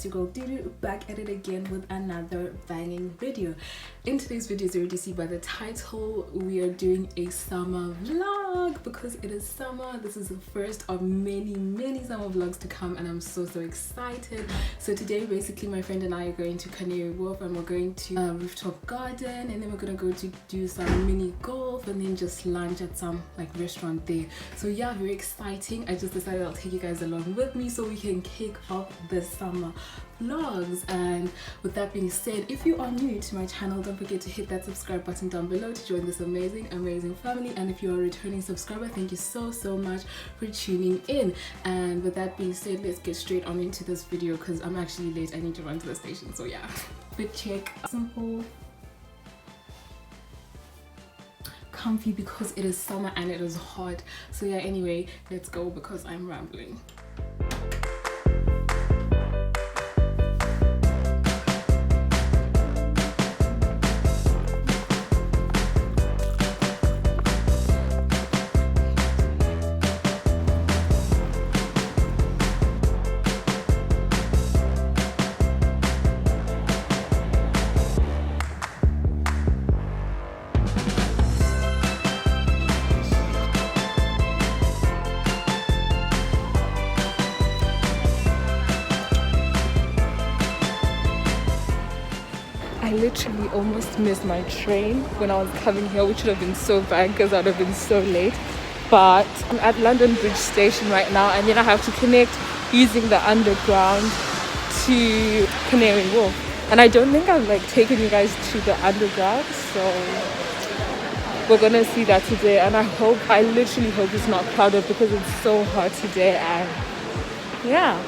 your girl Didi, back at it again with another banging video. In today's video, as you already see by the title, we are doing a summer vlog because it is summer. This is the first of many summer vlogs to come, and I'm so excited. So today basically my friend and I are going to Canary Wharf, and we're going to Rooftop Garden, and then we're gonna go to do some mini golf and then just lunch at some like restaurant there. So yeah, very exciting. I just decided I'll take you guys along with me so we can kick off the summer vlogs. And with that being said, if you are new to my channel, don't forget to hit that subscribe button down below to join this amazing family. And if you're a returning subscriber, thank you so much for tuning in. And with that being said, let's get straight on into this video because I'm actually late. I need to run to the station. So yeah, fit check, simple, comfy because it is summer and it is hot. So yeah, anyway, let's go because I'm rambling. I literally almost missed my train when I was coming here, which would have been so bad because I would have been so late. But I'm at London Bridge Station right now, and then I have to connect using the underground to Canary Wharf. And I don't think I've like taken you guys to the underground, so we're gonna see that today. And I literally hope it's not crowded because it's so hot today. And yeah.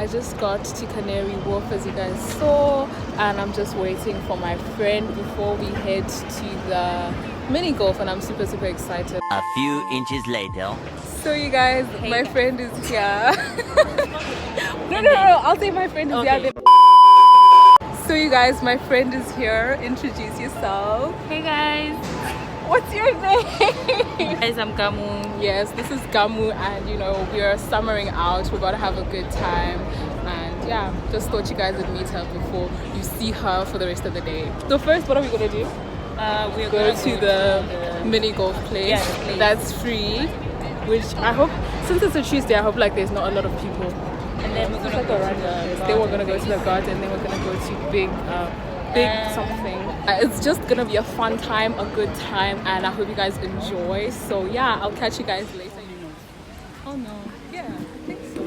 I just got to Canary Wharf, as you guys saw, and I'm just waiting for my friend before we head to the mini golf, and I'm super excited. A few inches later. So you guys, hey, my friend is here. no, I'll say my friend is here. So you guys, my friend is here. Introduce yourself. Hey guys. What's your name? Guys, I'm Gamu. Yes, this is Gamu, and you know, we are summering out. We're about to have a good time, and yeah, just thought you guys would meet her before you see her for the rest of the day. So first, what are we gonna do? We're go to the mini golf place. Yeah, the place. That's free, which I hope, since it's a Tuesday, I hope like there's not a lot of people. And then we're gonna go to the garden. Then we're gonna go to the garden, and then we're gonna go to big something. It's just gonna be a fun time, a good time, and I hope you guys enjoy. So yeah, I'll catch you guys later. Oh no. Yeah, I think so.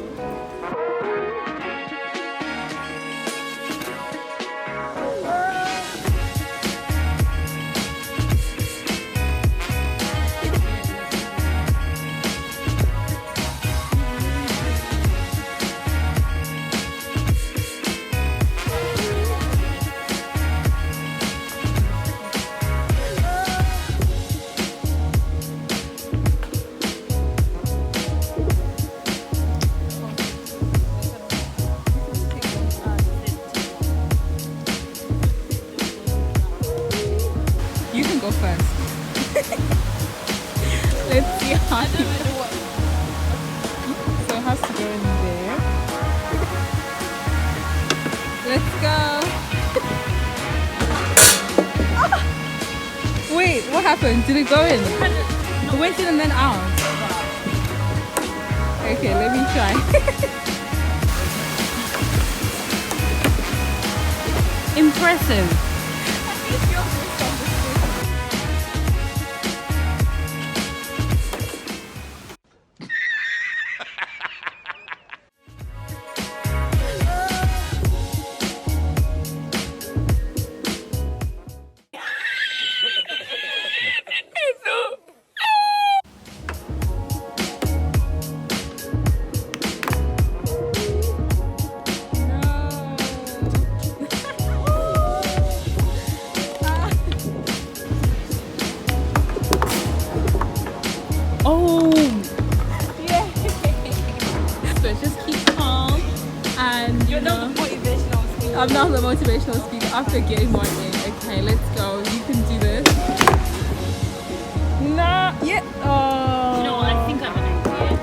has to go in there. Let's go. Wait, what happened? Did it go in? It went in and then out. Okay, let me try. Impressive. Oh, yeah. So just keep calm, and You're not the motivational speaker. I'm not the motivational speaker after getting more in. Okay, let's go. You can do this. Nah, yeah. Oh. You know what? I think I'm an idea.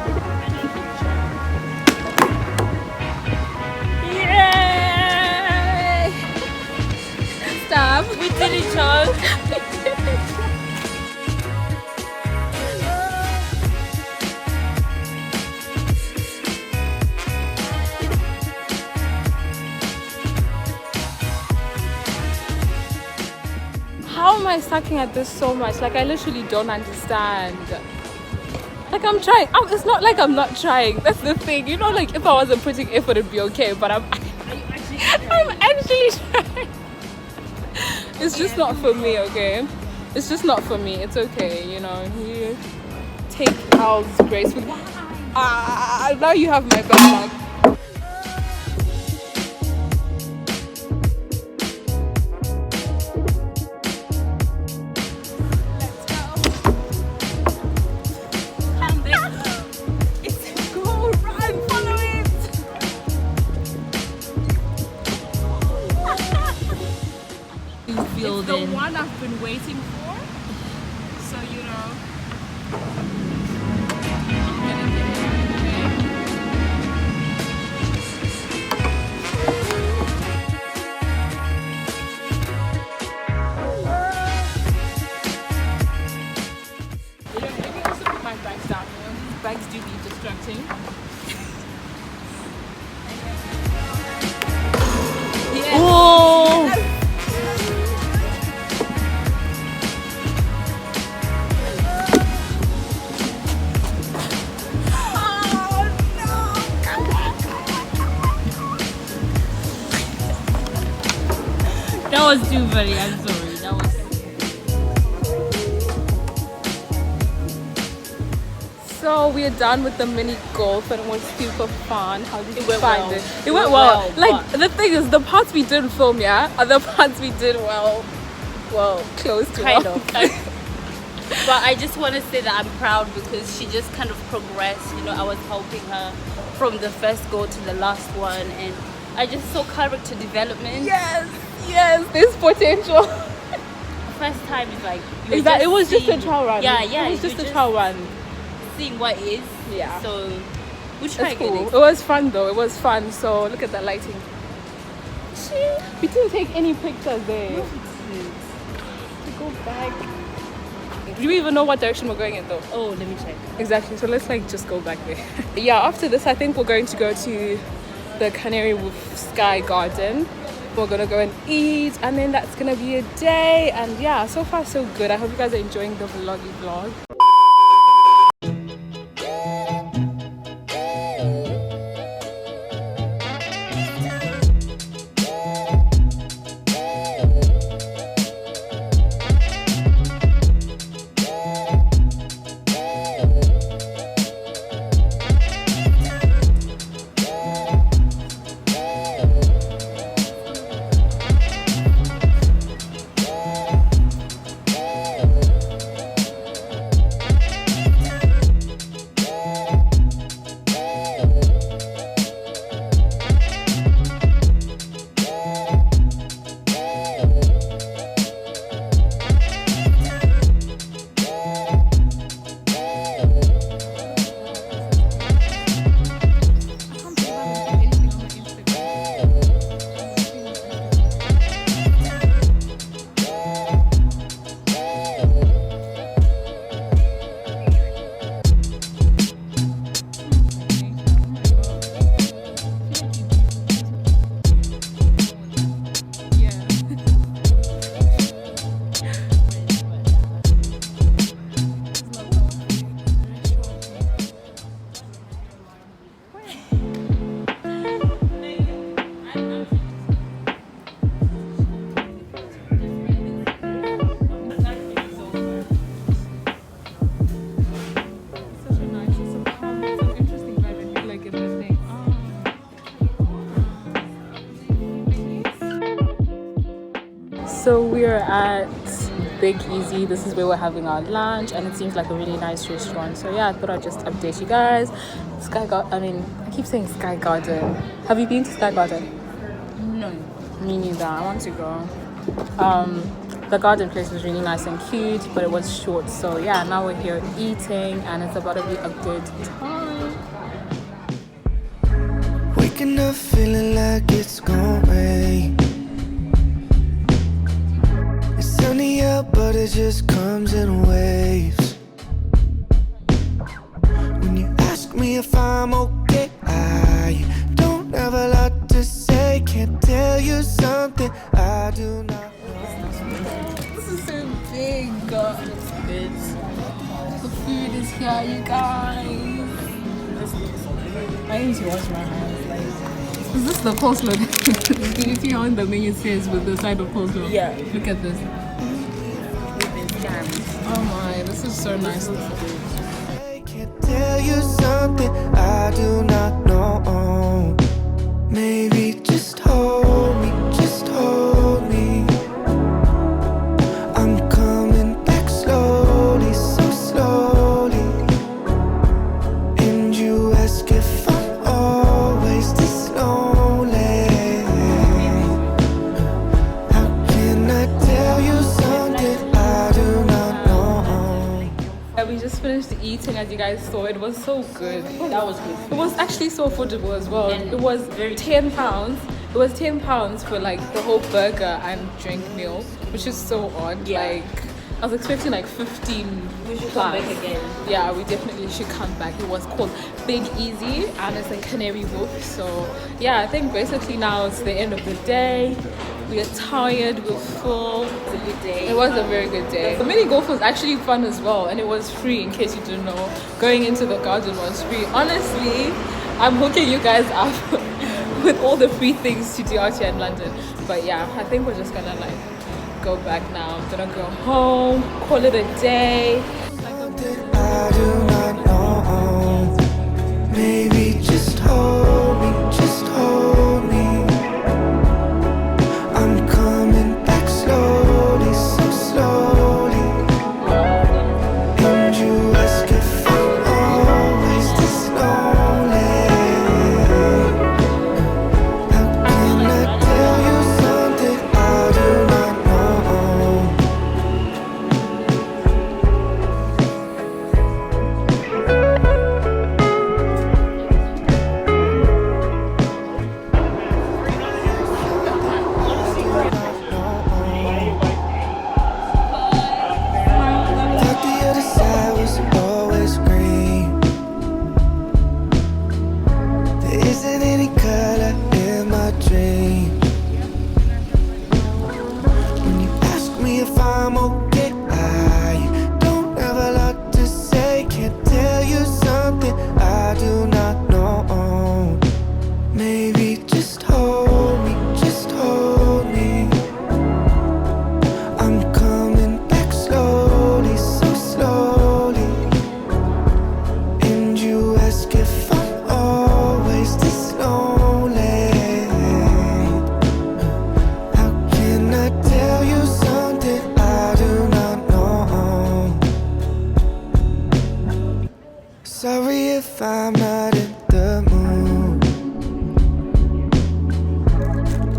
Yay! Stop. We did it, Charles. How am I sucking at this so much? Like, I literally don't understand. Like, I'm trying. It's not like I'm not trying. That's the thing. You know, like, if I wasn't putting effort, it'd be okay. But I'm actually trying. It's just not for me, okay? It's just not for me. It's okay, you know. You take L's gracefully. Now you have my bad luck. It's the one I've been waiting for. So, you know, I'm gonna get it. You know, maybe also put my bags down. You know, these bags do be distracting. Yes. Oh! Yes. That was too funny. I'm sorry. That was. So we're done with the mini golf and it was super fun. How did you went find well. it? It went well. Like, but- the thing is, the parts we didn't film, yeah, are the parts we did well, close to Kind well. of. But I just want to say that I'm proud because she just kind of progressed. You know, I was helping her from the first go to the last one, and I just saw character development. Yes, there's potential. First time is like Exactly. It was just a trial run. Yeah, It was you're just a trial run. seeing what is. Yeah. So we try It's cool. again. It was fun though. It was fun. So look at that lighting. We didn't take any pictures there. To go back. Do you even know what direction we're going in though? Oh, let me check. Exactly. So let's like just go back there. Yeah. After this, I think we're going to go to the Canary Wharf Sky Garden. We're gonna go and eat, and then that's gonna be a day. And yeah, so far so good. I hope you guys are enjoying the vlog. So we're at Byeeee. This is where we're having our lunch, and it seems like a really nice restaurant. So yeah, I thought I'd just update you guys. I keep saying Sky Garden. Have you been to Sky Garden? No. Me neither. I want to go. The garden place was really nice and cute, but it was short. So yeah, now we're here eating, and it's about to be a good time. Waking up feeling like it's gonna rain. It's sunny out, but it just comes in waves. When you ask me if I'm okay, I don't have a lot to say. Can't tell you something I do not know. This is so big. The food is here, you guys. I need to wash my hands. Is this the coleslaw? Can you see how in the menu says with the side of coleslaw? Yeah. Look at this. Oh my, this is so nice. I can't tell you something I do not know. Maybe just hold me, just hold me. I'm coming back slowly, so slowly. And you ask if I'm always this lonely. How can I tell you something I do not know? We just finished eating, as you guys saw. It was so good. That was good. It was actually so affordable as well. And it was very £10. It was £10 for like the whole burger and drink meal, which is so odd. Yeah. Like I was expecting like 15. We should come back again. Yeah, we definitely should come back. It was called Byeeee, and it's in Canary Wharf. So yeah, I think basically now it's the end of the day. We are tired, we're full. It was a good day. It was a very good day. The mini golf was actually fun as well, and it was free, in case you didn't know. Going into the garden was free. Honestly, I'm hooking you guys up with all the free things to do out here in London. But yeah, I think we're just gonna like go back now. I'm gonna go home, call it a day. I do not know. Maybe just hold me, just hold me. I'm coming back slowly, so slowly. And you ask if I'm always this lonely. How can I tell you something I do not know? Thought the other side was always green. There isn't any color in my dream. When you ask me if I'm okay, I don't have a lot to say. Can't tell you something I do not know. Maybe just hold me, just hold me. I'm coming back slowly, so slowly. And you ask if I'm always this lonely. How can I tell you something I do not know? Sorry if I'm not in the mood.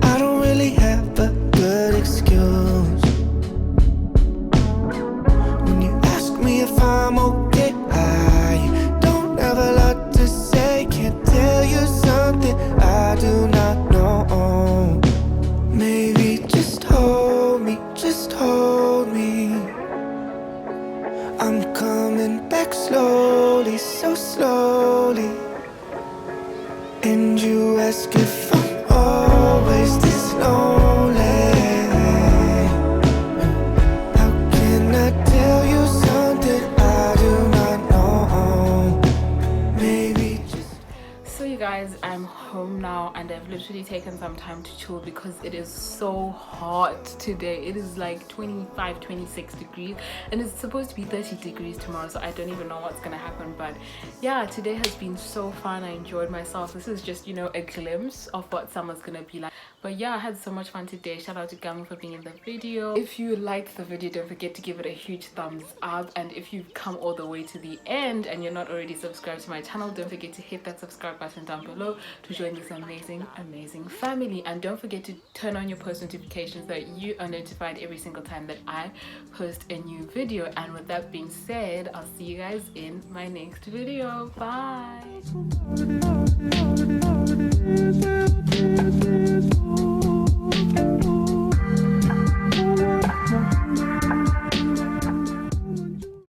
I don't really have a good excuse. When you ask me if I'm okay, I don't have a lot to say. Can't tell you something I do not know. Maybe just hold me, just hold me. I'm coming back slowly, so slowly. And you ask if I'm always this lonely. How can I tell you something I do not know? Maybe just So you guys, I'm home now and I've literally taken some time to chill because it is so hot today. It is like 25-26 degrees and it's supposed to be 30 degrees tomorrow, so I don't even know what's gonna happen. But yeah, today has been so fun. I enjoyed myself. This is just, you know, a glimpse of what summer's gonna be like. But yeah, I had so much fun today. Shout out to Gamu for being in the video. If you liked the video, don't forget to give it a huge thumbs up, and if you've come all the way to the end and you're not already subscribed to my channel, don't forget to hit that subscribe button down below to join this amazing family. And don't forget to turn on your post notifications so that you are notified every single time that I post a new video. And with that being said, I'll see you guys in my next video. Bye.